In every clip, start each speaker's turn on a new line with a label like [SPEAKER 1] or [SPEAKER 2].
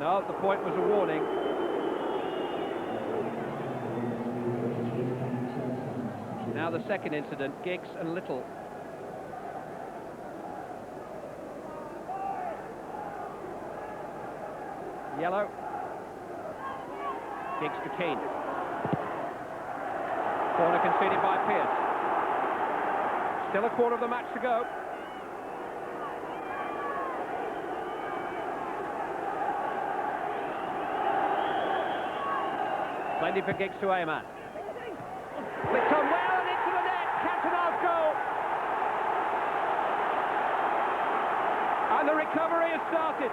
[SPEAKER 1] No, the point was a warning. Now the second incident, Giggs and Little. Yellow. Giggs to Keane. Corner conceded by Pearce. Still a quarter of the match to go. Plenty for Giggs to aim at. Flicked on well and into the net. Cantona's goal. And the recovery has started.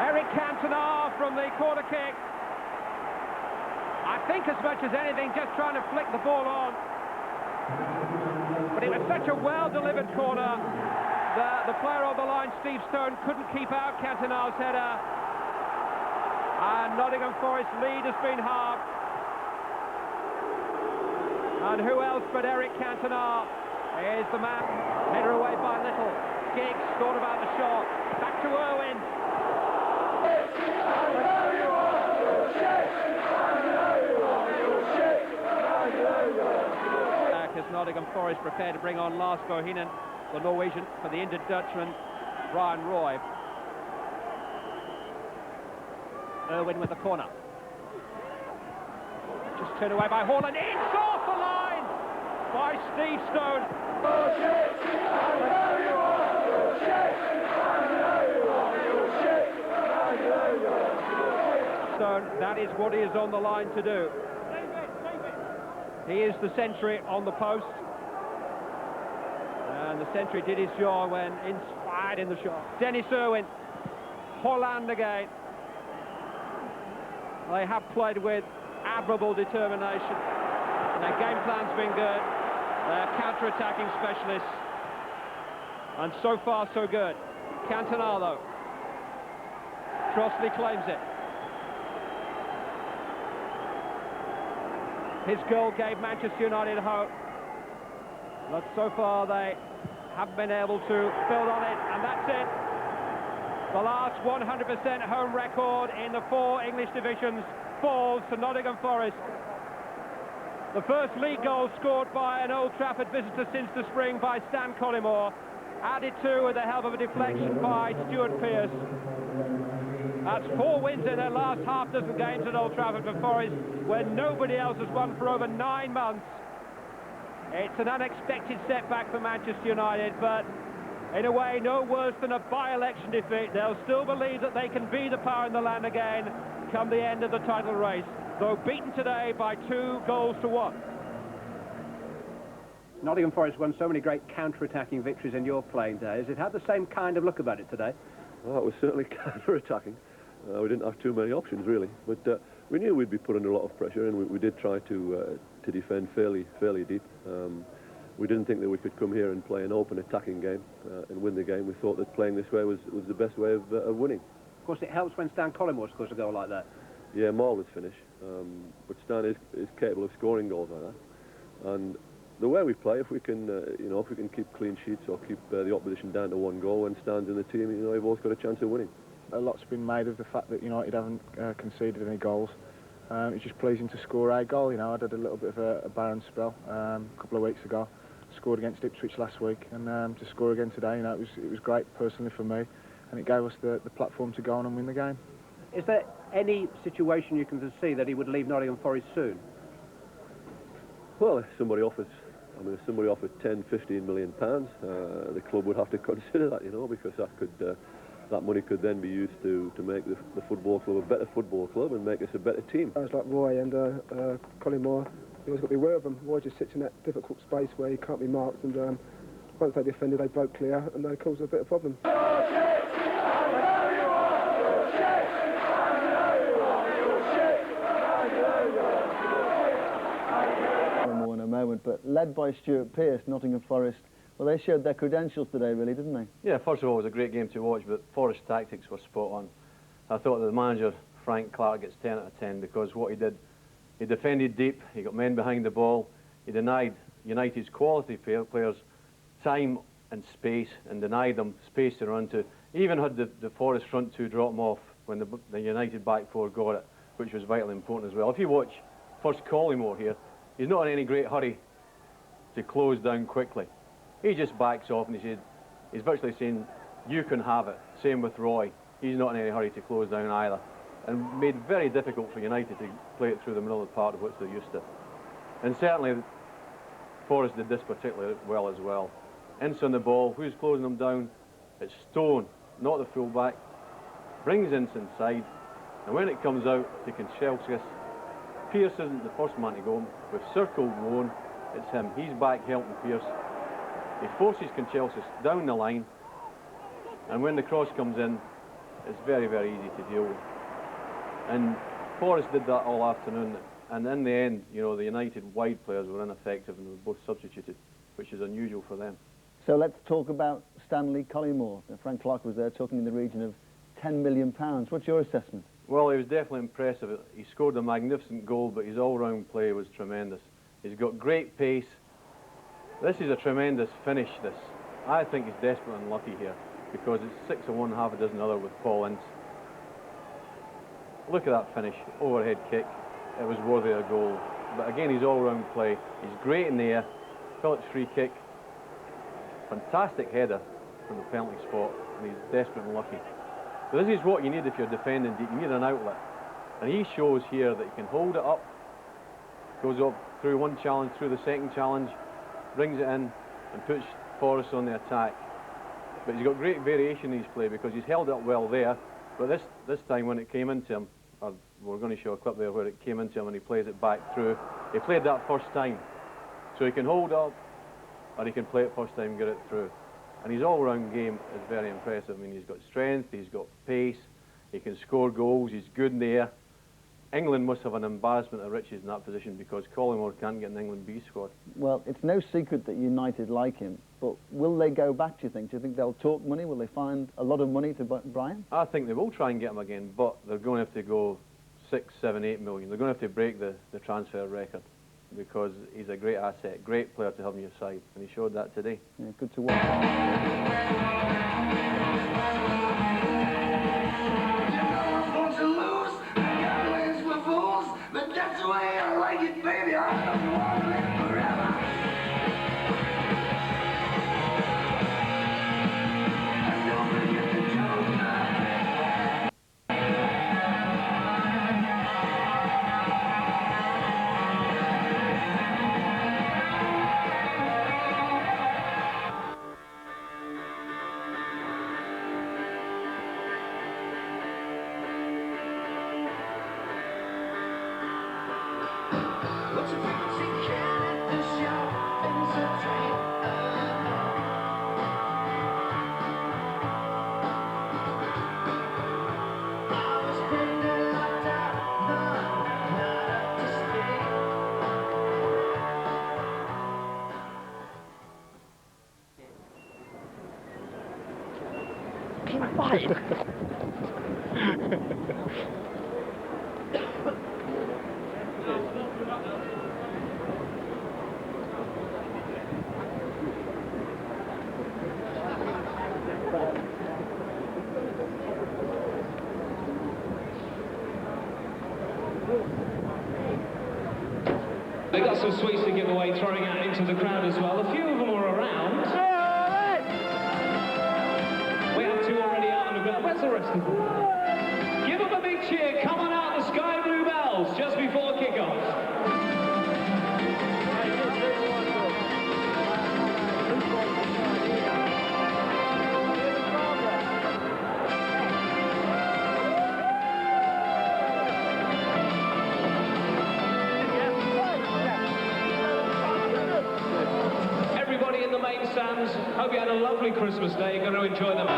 [SPEAKER 1] Eric Cantona from the corner kick. I think as much as anything just trying to flick the ball on. But it was such a well-delivered corner. The player on the line, Steve Stone, couldn't keep out Cantona's header. And Nottingham Forest lead has been halved. And who else but Eric Cantona is the man. Header away by Little. Giggs thought about the shot. Back to Irwin. As Nottingham Forest prepare to bring on Lars Bohinen, the Norwegian, for the injured Dutchman, Ryan Roy. Irwin with the corner. Just turned away by Haaland. It's off the line by Steve Stone. Stone, that is what he is on the line to do. He is the sentry on the post. And the sentry did his job when inspired in the shot. Dennis Irwin. Haaland again. They have played with admirable determination. Their game plan's been good. They're counter-attacking specialists. And so far, so good. Cantona, though. Crossley claims it. His goal gave Manchester United hope. But so far, they haven't been able to build on it. And that's it. The last 100% home record in the 4 English divisions falls to Nottingham Forest. The first league goal scored by an Old Trafford visitor since the spring by Stan Collymore, added to with the help of a deflection by Stuart Pearce. That's 4 wins in their last half dozen games at Old Trafford for Forest, where nobody else has won for over 9 months. It's an unexpected setback for Manchester United, but in a way, no worse than a by-election defeat. They'll still believe that they can be the power in the land again come the end of the title race, though beaten today by 2 goals to 1. Nottingham Forest won so many great counter-attacking victories in your playing days. It had the same kind of look about it today.
[SPEAKER 2] Well, it was certainly counter-attacking. We didn't have too many options, really. But we knew we'd be put under a lot of pressure, and we did try to defend fairly deep. We didn't think that we could come here and play an open attacking game and win the game. We thought that playing this way was the best way of winning.
[SPEAKER 1] Of course, it helps when Stan Collymore scores a goal like that.
[SPEAKER 2] Yeah, marvellous finish. But Stan is capable of scoring goals like that. And the way we play, if we can, if we can keep clean sheets or keep the opposition down to 1 goal when Stan's in the team, you've always got a chance of winning.
[SPEAKER 3] A lot's been made of the fact that United haven't conceded any goals. It's just pleasing to score a goal. I did a little bit of a barren spell a couple of weeks ago. Scored against Ipswich last week, and to score again today, it was great personally for me, and it gave us the platform to go on and win the game.
[SPEAKER 1] Is there any situation you can foresee that he would leave Nottingham Forest soon?
[SPEAKER 2] Well, if somebody offers 10, 15 million pounds, the club would have to consider that, because that money could then be used to make the football club a better football club and make us a better team.
[SPEAKER 4] Guys like Roy and Collymore, you always got to be aware of them. Roy just sits in that difficult space where he can't be marked, and once they defended, they broke clear and they caused a bit of problem.
[SPEAKER 5] More in a moment, but led by Stuart Pearce, Nottingham Forest. Well, they showed their credentials today, really, didn't they?
[SPEAKER 6] Yeah, first of all, it was a great game to watch, but Forest tactics were spot on. I thought that the manager, Frank Clark, gets 10 out of 10 because what he did, he defended deep, he got men behind the ball, he denied United's quality players time and space, and denied them space to run to. Even had the Forest front two drop them off when the United back four got it, which was vitally important as well. If you watch first Collymore here, he's not in any great hurry to close down quickly. He just backs off and he's virtually saying, you can have it. Same with Roy. He's not in any hurry to close down either. And made very difficult for United to play it through the middle of the park, which they're used to. And certainly Forest did this particularly well as well. Ince on the ball, who's closing them down? It's Stone, not the fullback. Brings Ince inside, and when it comes out to Conchelsis, Pearce isn't the first man to go. We've circled one, it's him. He's back helping Pearce. He forces Conchelsis down the line, and when the cross comes in, it's very, very easy to deal with. And Forest did that all afternoon, and in the end, you know, the United wide players were ineffective and were both substituted, which is unusual for them.
[SPEAKER 5] So let's talk about Stanley Collymore. Frank Clark was there talking in the region of £10 million. What's your assessment?
[SPEAKER 6] Well, he was definitely impressive. He scored a magnificent goal, but his all-round play was tremendous. He's got great pace. This is a tremendous finish, this. I think he's desperately unlucky here, because it's 6 of one, half a dozen other with Paul Ince. Look at that finish, overhead kick. It was worthy of a goal. But again, his all-round play. He's great in the air. Phillips free kick. Fantastic header from the penalty spot, and he's desperately unlucky. But this is what you need if you're defending deep. You need an outlet. And he shows here that he can hold it up, goes up through one challenge, through the second challenge, brings it in, and puts Forrest on the attack. But he's got great variation in his play, because he's held up well there, but this time when it came into him, we're going to show a clip there where it came into him and he plays it back through. He played that first time, so he can hold up, or he can play it first time and get it through. And his all-round game is very impressive. I mean, he's got strength, he's got pace, he can score goals, he's good in the air. England must have an embarrassment of riches in that position, because Collymore can't get an England B squad.
[SPEAKER 5] Well, it's no secret that United like him, but will they go back, do you think? Do you think they'll talk money? Will they find a lot of money to Brian?
[SPEAKER 6] I think they will try and get him again, but they're going to have to go 6, 7, 8 million. They're going to have to break the transfer record, because he's a great asset, great player to have on your side, and he showed that today.
[SPEAKER 5] Yeah, good to watch.
[SPEAKER 7] That's the way I like it, baby. I don't want to live forever. And don't forget the joke.
[SPEAKER 8] They got some sweets to give away, throwing out into the crowd as well. A few of them are around. We have 2 already out on the ground. Where's the rest of them? Give them a big cheer. Come on out, the Sky Blue Bells, just before kick-off. Stands. Hope you had a lovely Christmas day. You're going to enjoy them.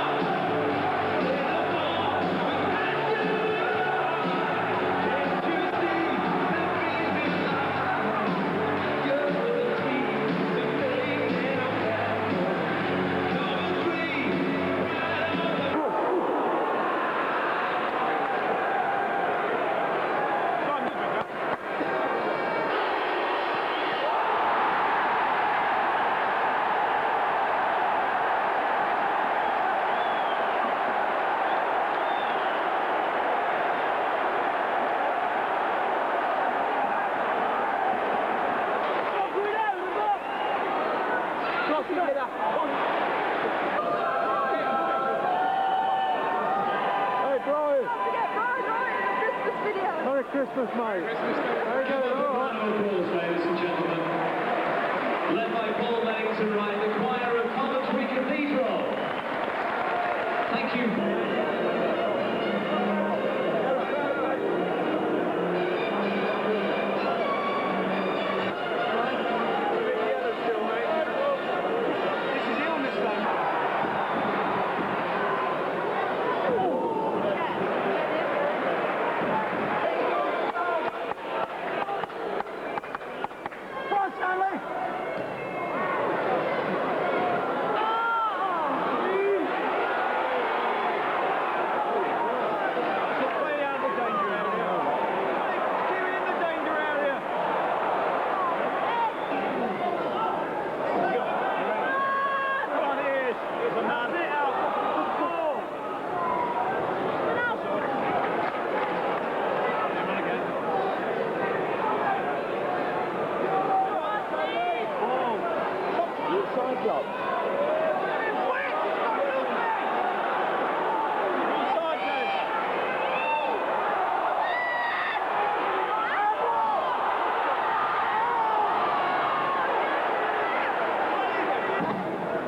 [SPEAKER 4] Christmas, mate. Very good, all right.
[SPEAKER 8] Ladies and gentlemen, led by Paul Bennington Wright, the choir of Coventry Cathedral. Thank you.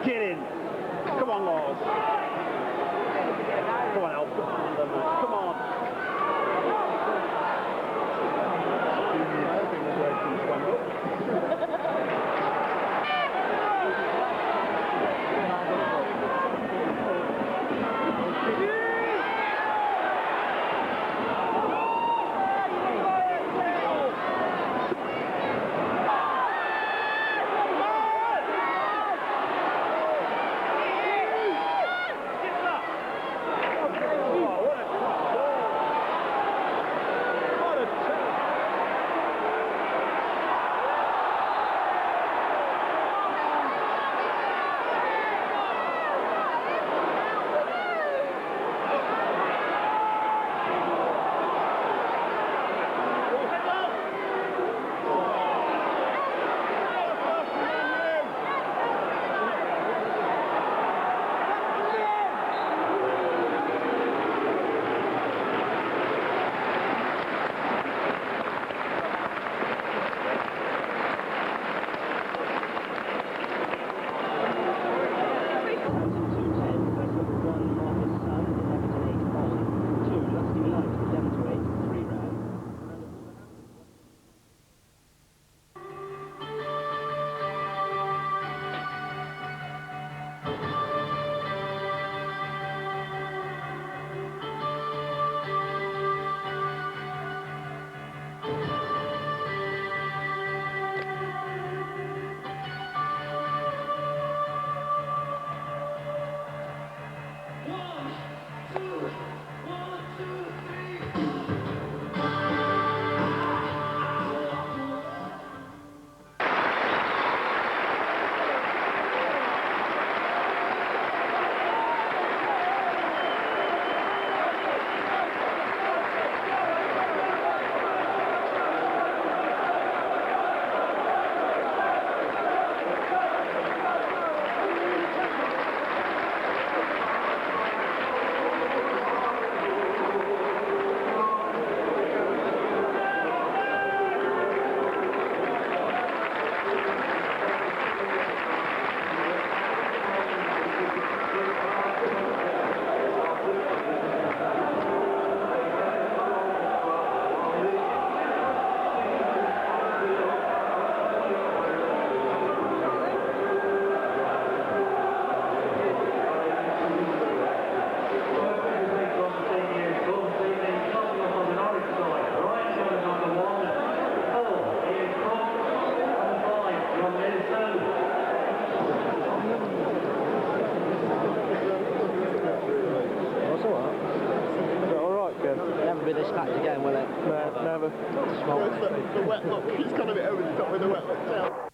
[SPEAKER 9] Get in. Come on, Lars. Come on, Alf. Come on.
[SPEAKER 10] Never be this packed again, will it?
[SPEAKER 3] No, never.
[SPEAKER 9] The wet look, he's got a bit over the top with the wet look down.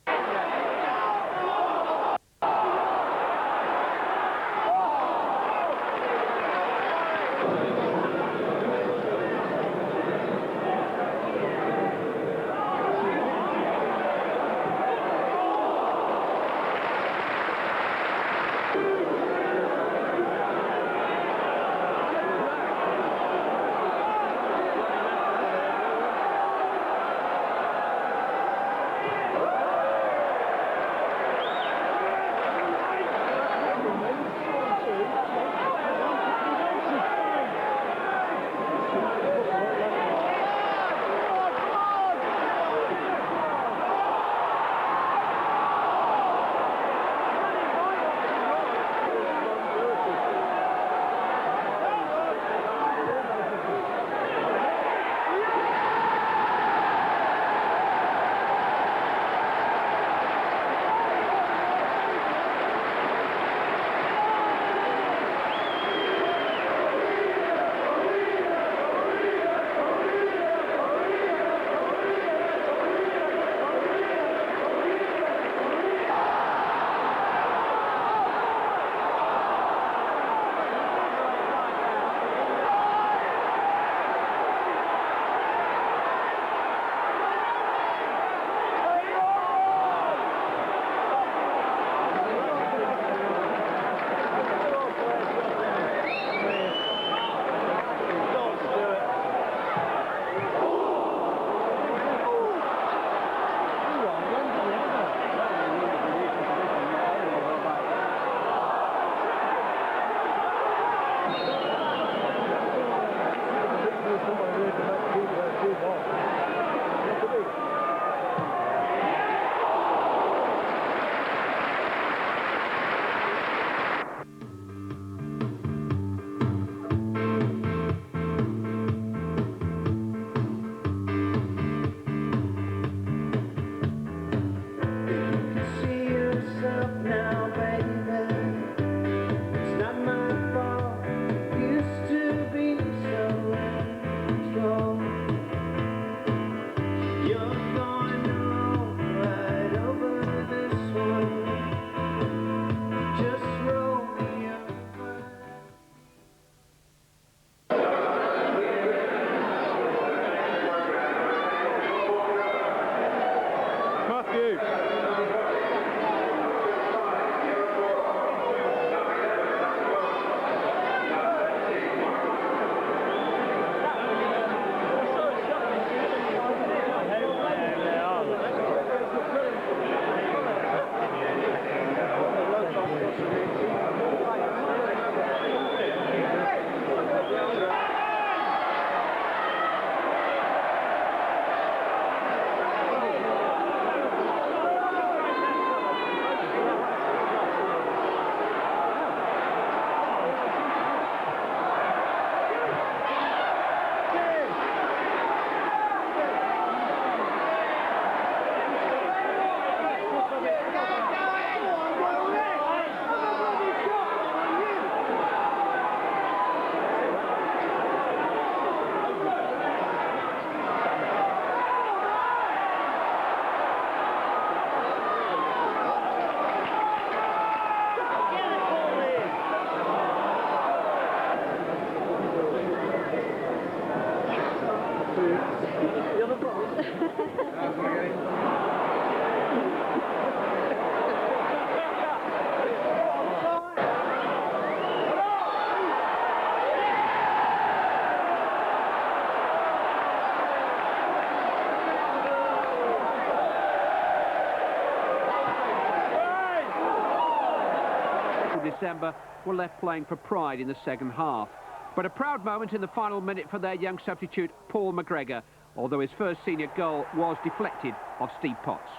[SPEAKER 1] December were left playing for pride in the second half. But a proud moment in the final minute for their young substitute, Paul McGregor, although his first senior goal was deflected off Steve Potts.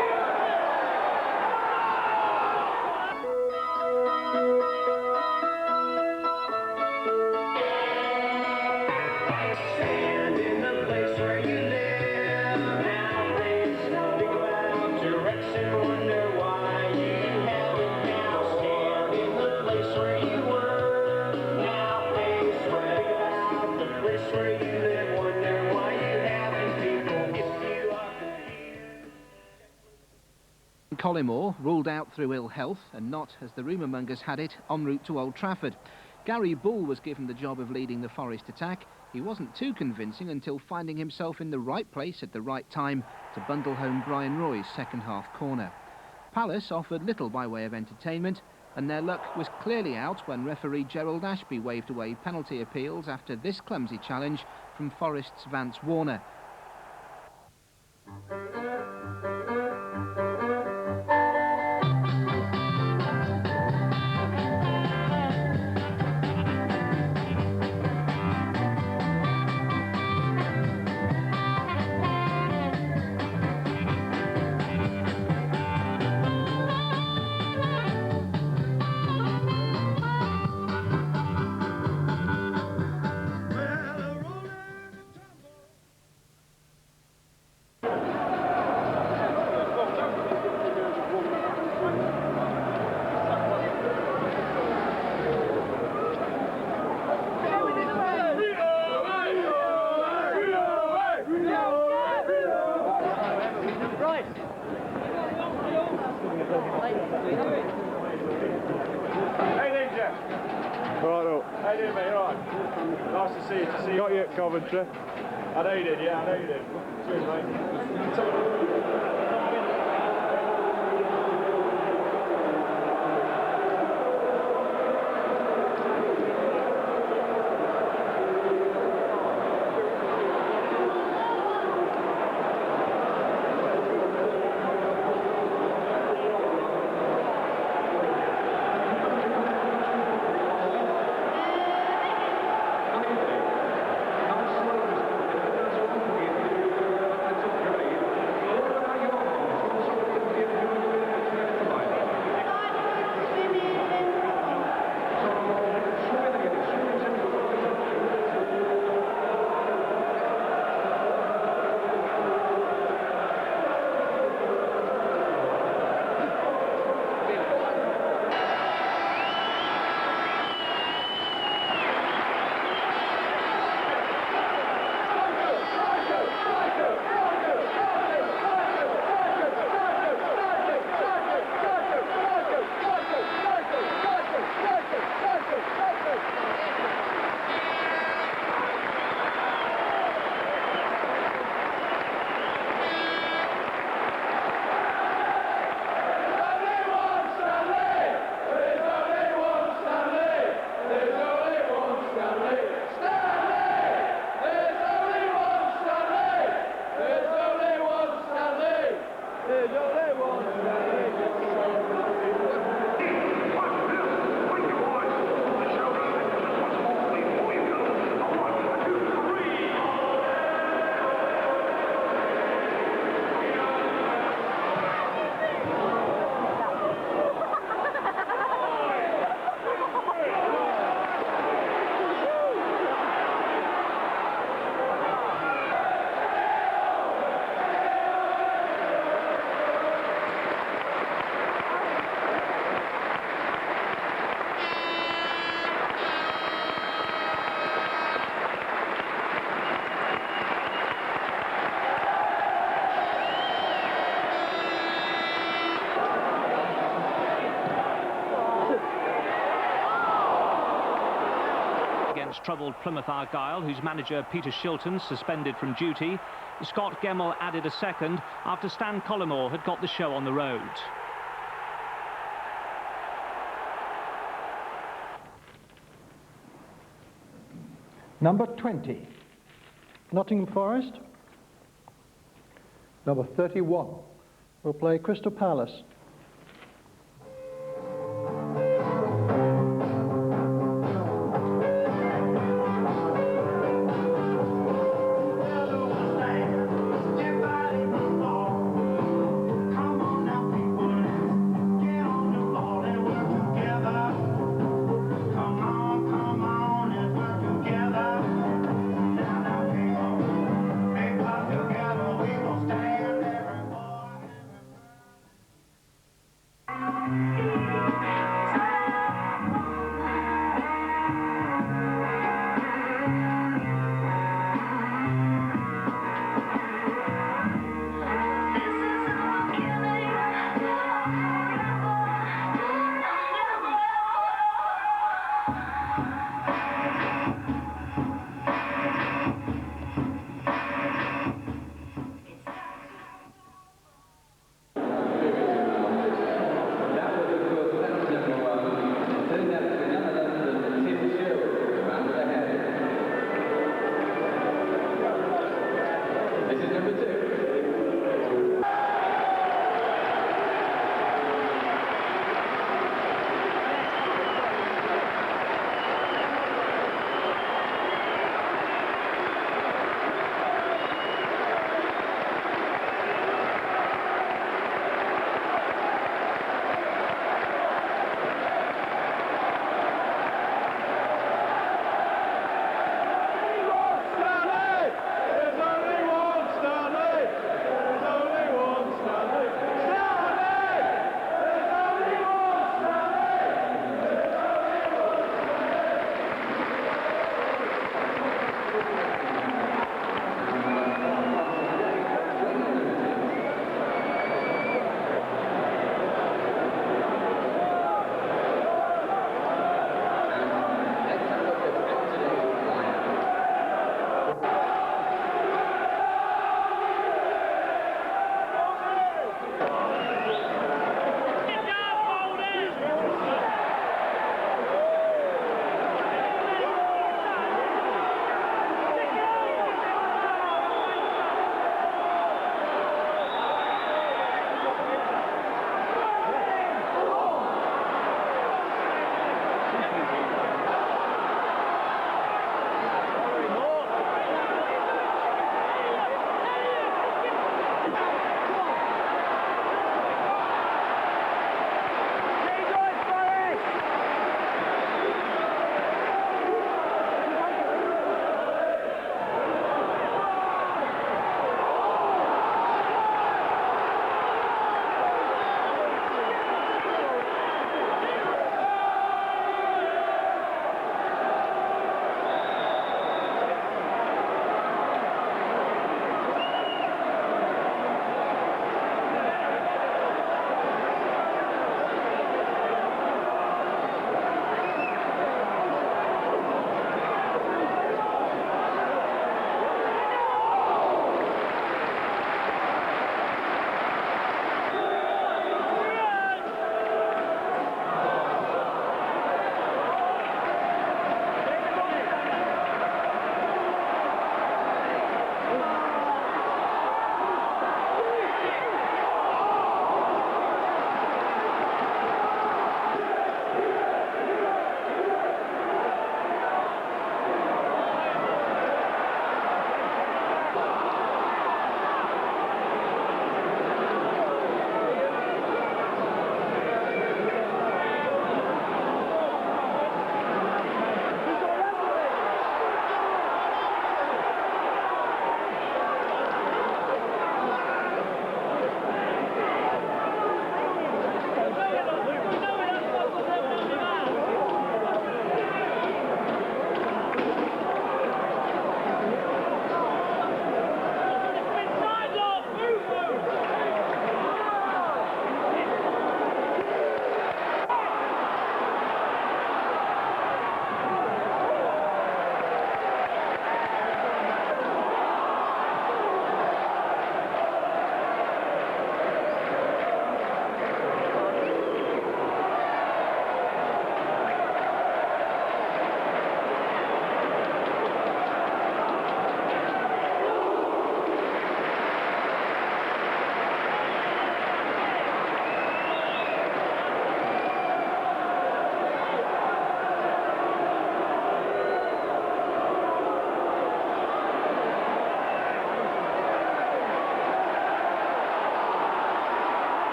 [SPEAKER 11] Collymore, ruled out through ill health and not, as the rumour mongers had it, en route to Old Trafford. Gary Bull was given the job of leading the Forest attack. He wasn't too convincing until finding himself in the right place at the right time to bundle home Brian Roy's second-half corner. Palace offered little by way of entertainment, and their luck was clearly out when referee Gerald Ashby waved away penalty appeals after this clumsy challenge from Forest's Vance Warner.
[SPEAKER 12] How you doing, mate? All right. Nice to see you. Got you at Coventry. I know you did, yeah, I know you did. Cheers, mate.
[SPEAKER 8] has troubled Plymouth Argyle, whose manager Peter Shilton suspended from duty. Scott Gemmell added a second after Stan Collymore had got the show on the road.
[SPEAKER 13] Number 20, Nottingham Forest. Number 31 will play Crystal Palace.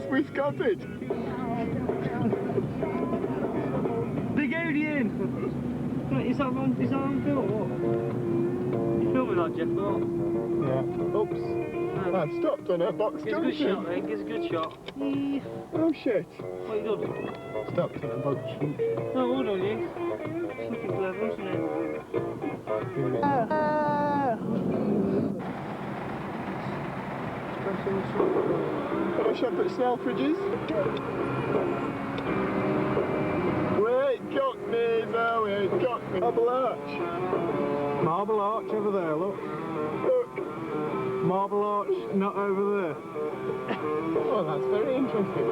[SPEAKER 9] Swiss cottage.
[SPEAKER 14] Big Odeon! Is that on film or what? You filming that, Jeff, or what?
[SPEAKER 9] Yeah. Oops. I stopped on a box
[SPEAKER 14] It's a good shot, mate. It's a good shot.
[SPEAKER 9] Oh shit.
[SPEAKER 14] What you done?
[SPEAKER 9] Stopped on a box.
[SPEAKER 14] Oh, hold on, you. It's looking clever, isn't it?
[SPEAKER 9] Got a shop at Selfridges. Wait, Cockneys, oh wait, Cockneys. Marble Arch.
[SPEAKER 12] Marble Arch over there, look.
[SPEAKER 9] Look.
[SPEAKER 12] Marble Arch, not over there.
[SPEAKER 9] Oh, that's very interesting.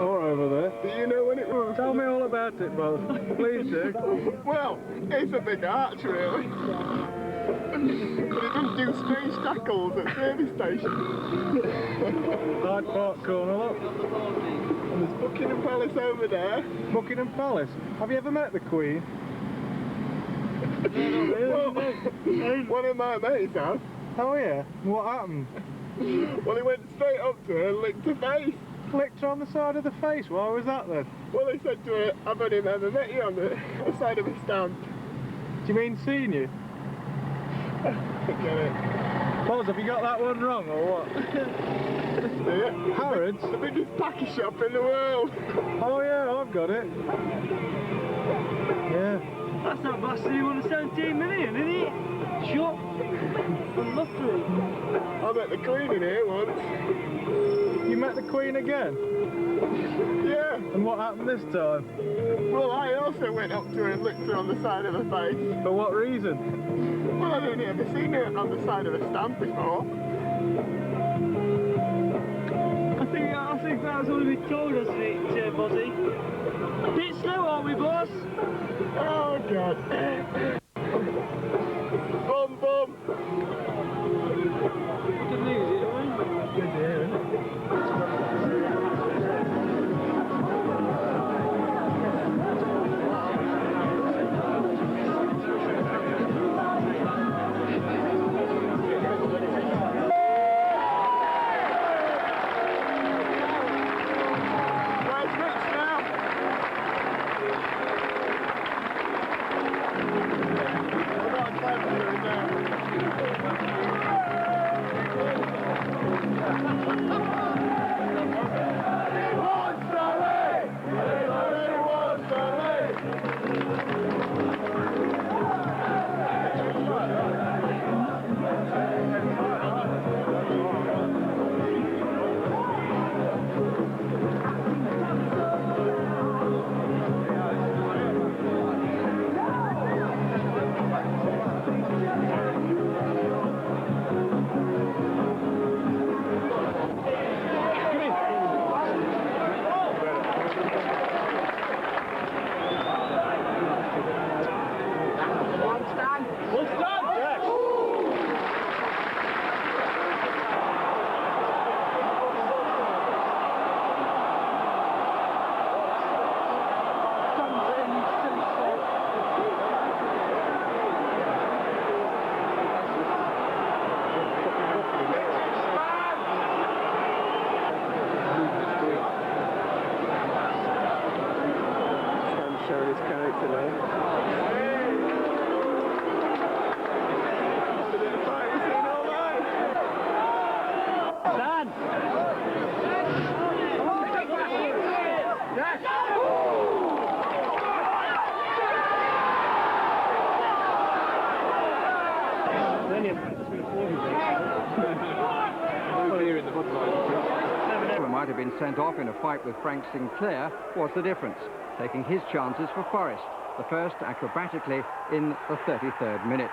[SPEAKER 12] Or over there.
[SPEAKER 9] Do you know when it was?
[SPEAKER 12] Tell me all about it, Buzz. Please do.
[SPEAKER 9] Well, it's a big arch, really. But it doesn't do strange tackles at service stations.
[SPEAKER 12] Hyde Park corner, look.
[SPEAKER 9] And there's Buckingham Palace over there.
[SPEAKER 12] Buckingham Palace. Have you ever met the Queen?
[SPEAKER 9] Well, one of my mates has.
[SPEAKER 12] Oh yeah? What happened?
[SPEAKER 9] Well, he went straight up to her and licked her face.
[SPEAKER 12] Licked her on the side of the face? Why was that then?
[SPEAKER 9] Well, he said to her, I've only ever met you on the side of a stamp.
[SPEAKER 12] Do you mean seen you?
[SPEAKER 9] Forget it.
[SPEAKER 12] Buzz, have you got that one wrong or what?
[SPEAKER 9] Yeah.
[SPEAKER 12] Harrods?
[SPEAKER 9] The biggest packy shop in the world.
[SPEAKER 12] Oh yeah, I've got it. Yeah.
[SPEAKER 14] That's that bastard who won the 17 million, isn't it? Shot. From lottery.
[SPEAKER 9] I met the Queen in here once.
[SPEAKER 12] You met the Queen again?
[SPEAKER 9] Yeah.
[SPEAKER 12] And what happened this time?
[SPEAKER 9] Well, I also went up to her and licked her on the side of her face.
[SPEAKER 12] For what reason?
[SPEAKER 9] Well, I'd only ever seen her on the side of a stamp before.
[SPEAKER 14] I think that's all we told us, isn't it, Bozzy? A bit slow, aren't we, boss?
[SPEAKER 9] Oh, God. Bum, bum.
[SPEAKER 14] Good news, you know?
[SPEAKER 9] Good to hear, isn't it?
[SPEAKER 15] Might have been sent off in a fight with Frank Sinclair. What's the difference? Taking his chances for Forest, the first acrobatically in the 33rd minute.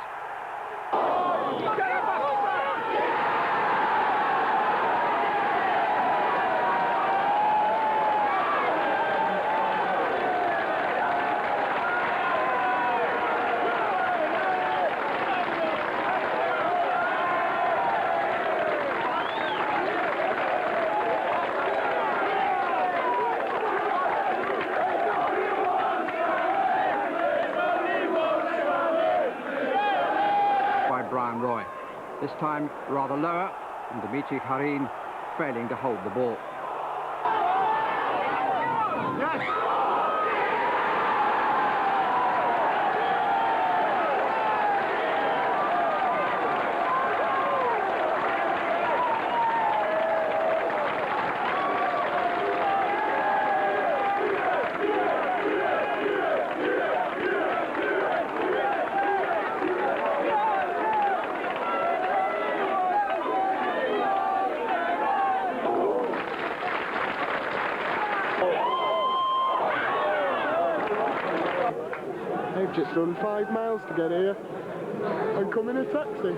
[SPEAKER 15] This time rather lower, and Dimitri Harin failing to hold the ball.
[SPEAKER 9] We've just run 5 miles to get here and come in a taxi.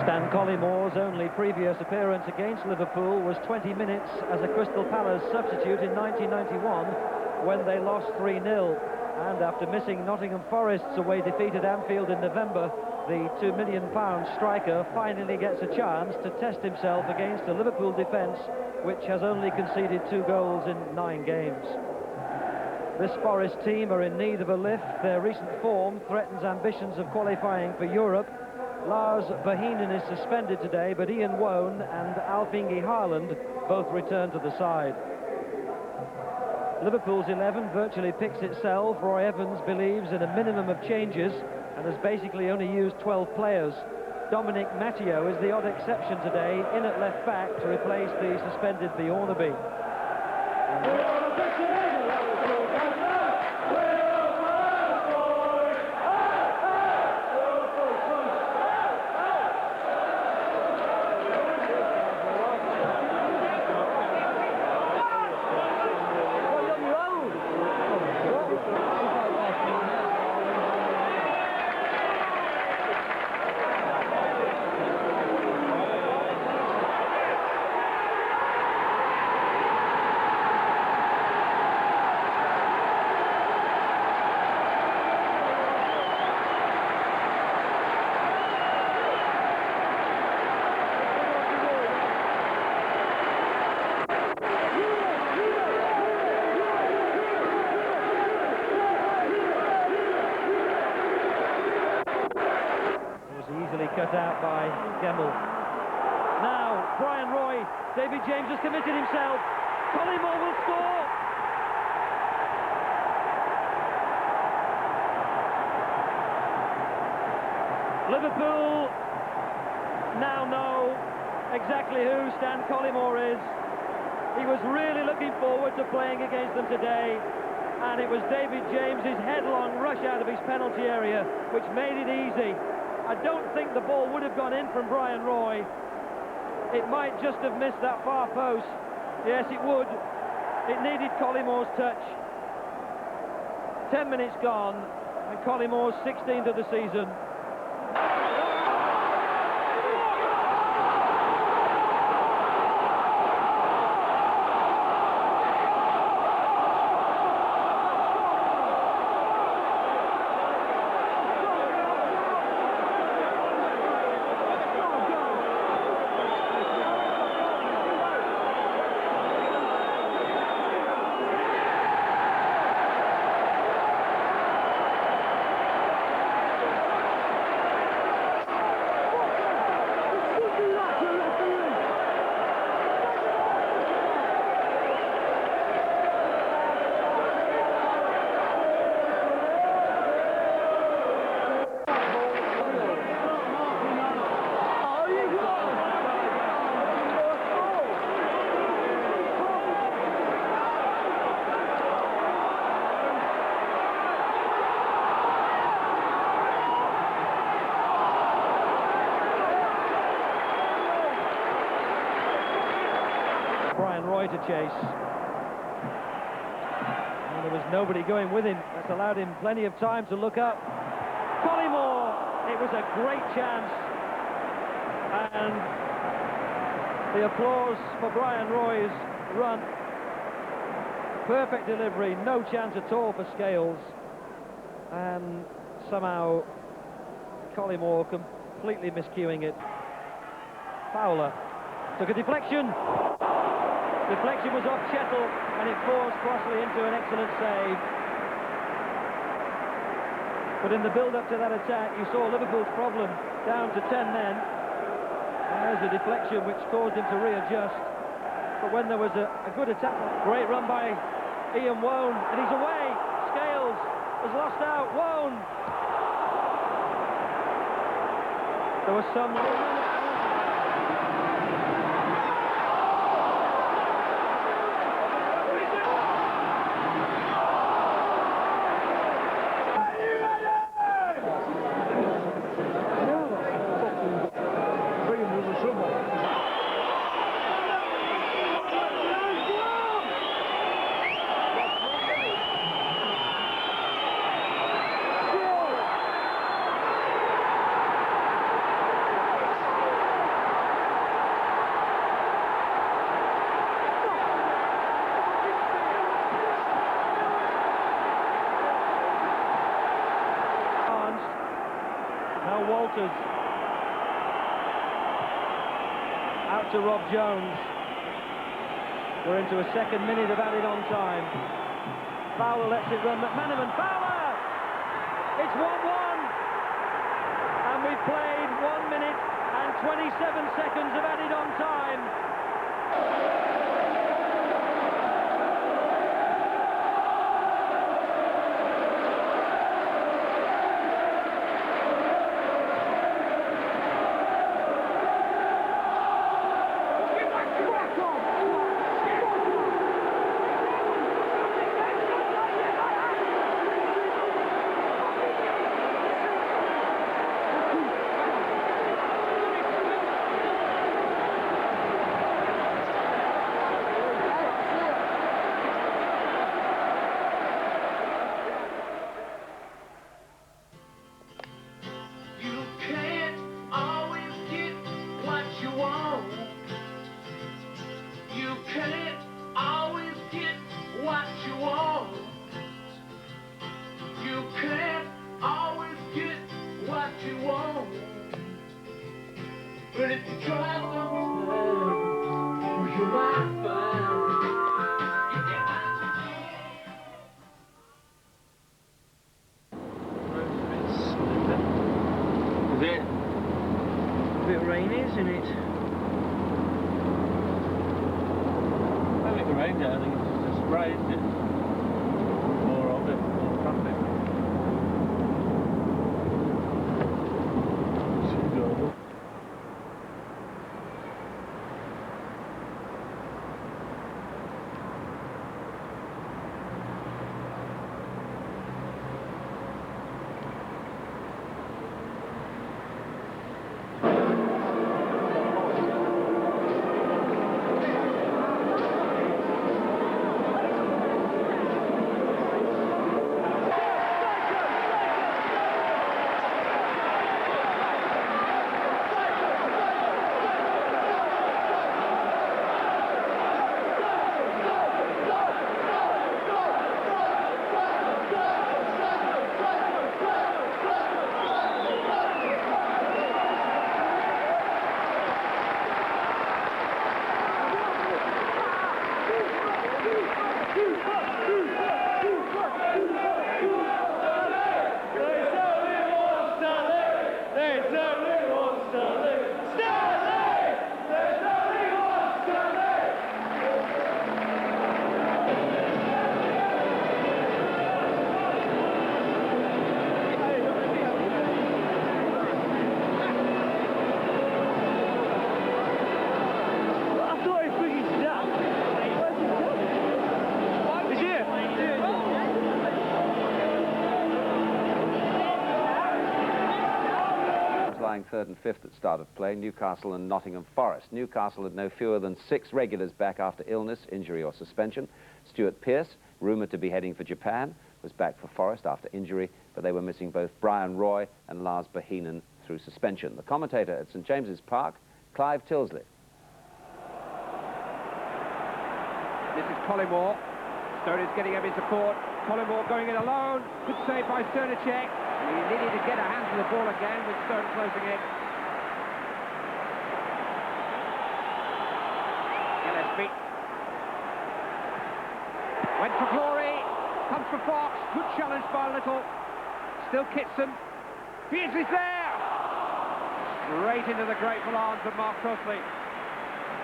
[SPEAKER 16] Stan Collymore's only previous appearance against Liverpool was 20 minutes as a Crystal Palace substitute in 1991 when they lost 3-0. And after missing Nottingham Forest's away defeat at Anfield in November, the £2 million striker finally gets a chance to test himself against a Liverpool defence which has only conceded 2 goals in 9 games. This Forest team are in need of a lift. Their recent form threatens ambitions of qualifying for Europe. Lars Verheenen is suspended today, but Ian Wone and Alf-Inge Haaland both return to the side. Liverpool's 11 virtually picks itself. Roy Evans believes in a minimum of changes and has basically only used 12 players. Dominic Matteo is the odd exception today, in at left back to replace the suspended Bjornaby. Cut out by Gemmell. Now, Brian Roy, David James has committed himself. Collymore will score. Liverpool now know exactly who Stan Collymore is. He was really looking forward to playing against them today, and it was David James's headlong rush out of his penalty area which made it easy. I don't think the ball would have gone in from Brian Roy. It might just have missed that far post. Yes, it would. It needed Collymore's touch. 10 minutes gone, and Collymore's 16th of the season. Brian Roy to chase. And there was nobody going with him. That's allowed him plenty of time to look up. Collymore! It was a great chance. And the applause for Brian Roy's run. Perfect delivery, no chance at all for Scales. And somehow Collymore completely miscuing it. Fowler took a deflection. Deflection was off Chettle, and it forced Crossley into an excellent save. But in the build-up to that attack, you saw Liverpool's problem down to 10 men. There's a deflection which caused him to readjust. But when there was a good attack, great run by Ian Wone, and he's away. Scales has lost out. Wone. There was some... Now Walters. Out to Rob Jones. We're into a second minute of added on time. Fowler lets it run. McManaman, Fowler! It's 1-1! And we've played 1 minute and 27 seconds of added on time.
[SPEAKER 7] But if you try to you might find
[SPEAKER 14] Is it? A bit rainy, isn't it?
[SPEAKER 12] I don't think the rain's there, I think it's just a spray, isn't it? More of it, more traffic.
[SPEAKER 17] Third and fifth at start of play, Newcastle and Nottingham Forest. Newcastle had no fewer than 6 regulars back after illness, injury or suspension. Stuart Pearce, rumoured to be heading for Japan, was back for Forest after injury, but they were missing both Brian Roy and Lars Bohinen through suspension. The commentator at St James's Park, Clive Tilsley.
[SPEAKER 1] This is Collymore. Stone is getting him in support. Collymore going it alone. Good save by Sternacek. He needed to get a hand to the ball again with Stone closing in. Gillespie. Went for glory. Comes for Fox. Good challenge by Little. Still Kitson. Beardsley's there. Straight into the grateful arms of Mark Crossley.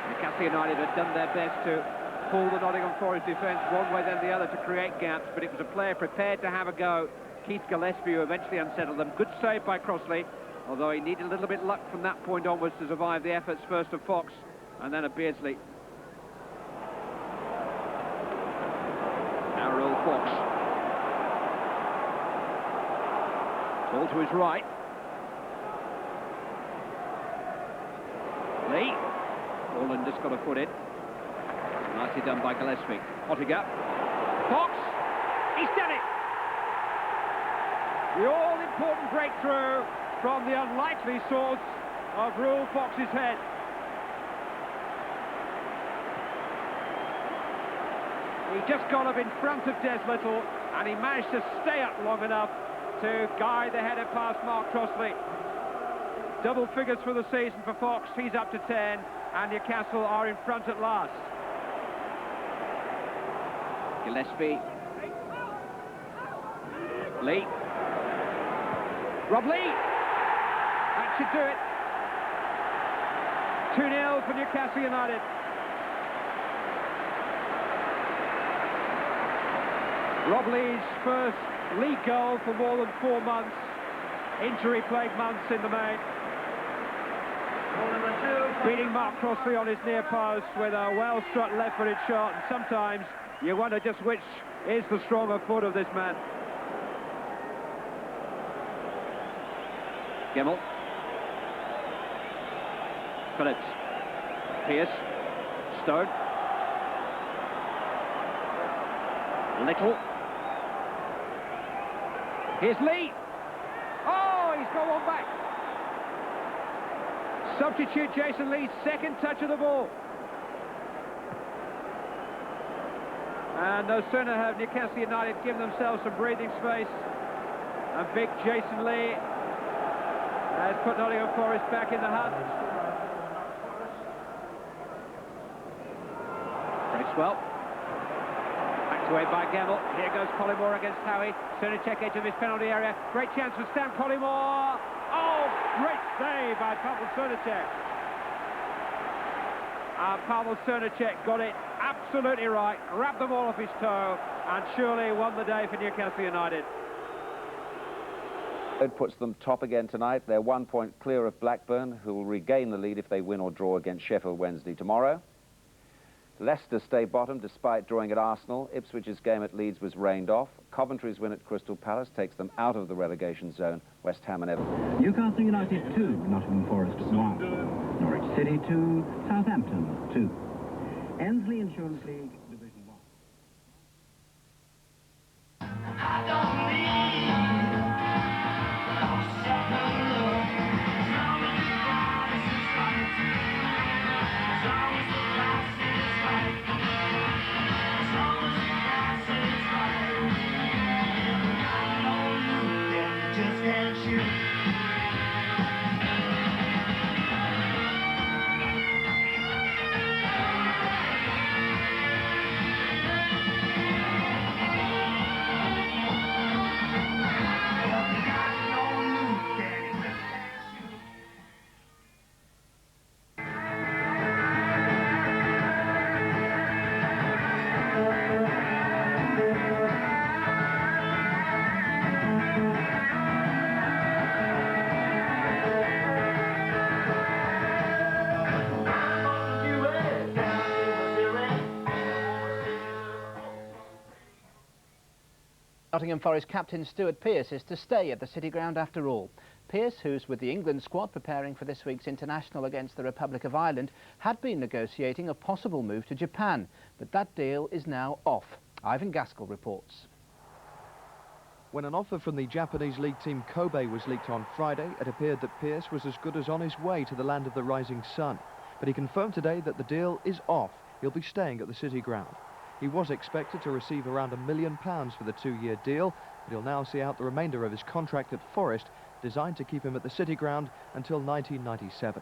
[SPEAKER 1] Newcastle United had done their best to pull the Nottingham Forest defence one way then the other to create gaps, but it was a player prepared to have a go. Keith Gillespie, who eventually unsettled them. Good save by Crossley, although he needed a little bit luck from that point onwards to survive the efforts first of Fox and then of Beardsley. Now Earl Fox. Ball to his right. Lee. Orland just got a foot in. Nicely done by Gillespie. Ottinger. Fox. He's done it. The all-important breakthrough from the unlikely source of Rule Fox's head. He just got up in front of Des Little, and he managed to stay up long enough to guide the header past Mark Crossley. Double figures for the season for Fox. He's up to 10, and Newcastle are in front at last.
[SPEAKER 11] Gillespie. Lee. Rob Lee.
[SPEAKER 1] That should do it. 2-0 for Newcastle United. Rob Lee's first league goal for more than 4 months. Injury-plagued months in the main. Beating Mark Crossley on his near post with a well-struck left-footed shot, and sometimes you wonder just which is the stronger foot of this man.
[SPEAKER 11] Gemmell. Phillips. Pearce. Stone. Little. Here's Lee. Oh, he's got one back. Substitute Jason Lee's second touch of the ball. And no sooner have Newcastle United given themselves some breathing space, and big Jason Lee has put Nottingham Forest back in the hunt. Bracewell. Back away by Gemmell. Here goes Collymore against Howie. Sernacek edge of his penalty area. Great chance for Stan Collymore. Oh, great save by Pavel Sernacek. Pavel Sernacek got it absolutely right, grabbed the ball off his toe, and surely won the day for Newcastle United.
[SPEAKER 17] It puts them top again tonight. They're 1 point clear of Blackburn, who will regain the lead if they win or draw against Sheffield Wednesday tomorrow. Leicester stay bottom despite drawing at Arsenal. Ipswich's game at Leeds was rained off. Coventry's win at Crystal Palace takes them out of the relegation zone. West Ham and Everton.
[SPEAKER 18] Newcastle United 2, Nottingham Forest 1. Norwich City 2, Southampton 2. Ensley Insurance League Division 1.
[SPEAKER 7] I don't need no second look. As long as the price is right. As long as the price is right. As long as the price is right. I know you that you just can't shoot.
[SPEAKER 11] Nottingham Forest captain Stuart Pearce is to stay at the City Ground after all. Pearce, who's with the England squad preparing for this week's international against the Republic of Ireland, had been negotiating a possible move to Japan, but that deal is now off. Ivan Gaskell reports.
[SPEAKER 19] When an offer from the Japanese league team Kobe was leaked on Friday, it appeared that Pearce was as good as on his way to the land of the rising sun. But he confirmed today that the deal is off. He'll be staying at the City Ground. He was expected to receive around £1 million for the 2-year deal, but he'll now see out the remainder of his contract at Forest, designed to keep him at the City Ground until 1997.